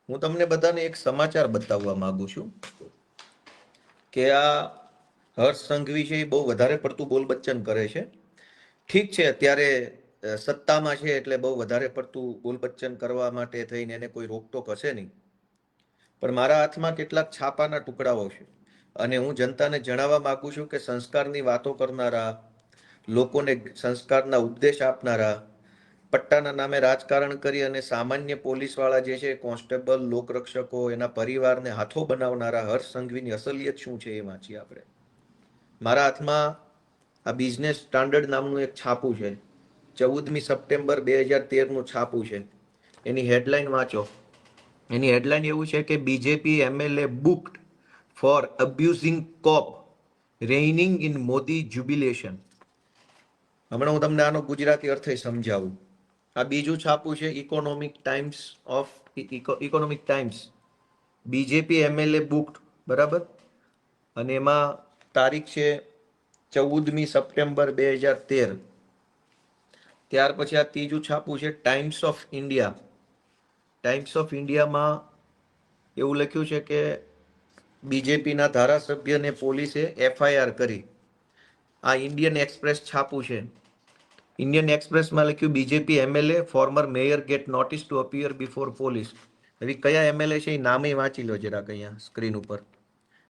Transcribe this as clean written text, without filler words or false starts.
હું તમને બધાને એક સમાચાર બતાવવા માંગુ છું કે આ હર્ષ સંઘવી છે એ બહુ વધારે પડતું બોલ બચ્ચન કરે છે. ઠીક છે, અત્યારે સત્તામાં છે એટલે બહુ વધારે પડતું બોલ બચ્ચન કરવા માટે થઈને એને કોઈ રોકટોક હશે નહીં. પણ મારા હાથમાં કેટલાક છાપાના ટુકડાઓ છે અને હું જનતાને જણાવવા માંગુ છું કે સંસ્કારની વાતો કરનારા, લોકોને સંસ્કારના ઉપદેશ આપનારા, પટ્ટાના નામે રાજકારણ કરી અને સામાન્ય પોલીસવાળા જે છે, કોન્સ્ટેબલ, લોકરક્ષકો, એના પરિવારને હાથો બનાવનારા હર્ષ સંઘવીની અસલિયત શું છે એ વાંચીએ આપણે. મારા હાથમાં આ બિઝનેસ સ્ટાન્ડર્ડ નામનું એક છાપું છે. 14મી સપ્ટેમ્બર 2013નું છાપું છે. એની હેડલાઇન વાંચો. એની હેડલાઇન એવું છે કે BJP MLA booked for abusing cop reigning in Modi jubilation. હમણાં હું તમને આનો ગુજરાતી અર્થ સમજાવું. આ બીજું છાપું છે economic times. BJP MLA booked, બરાબર, અને એમાં તારીખ છે 14મી સપ્ટેમ્બર 2013. ત્યાર પછી આ ત્રીજું છાપું છે times of India. Times of ઇન્ડિયામાં એવું લખ્યું છે કે બીજેપીના ધારાસભ્યને પોલીસે એફઆઈઆર કરી. આ ઇન્ડિયન એક્સપ્રેસ છાપું છે. ઇન્ડિયન એક્સપ્રેસમાં લખ્યું BJP MLA former mayor get notice to appear before police. હવે કયા એમએલએ છે એ નામે વાંચી લો જરાક અહીંયા સ્ક્રીન ઉપર.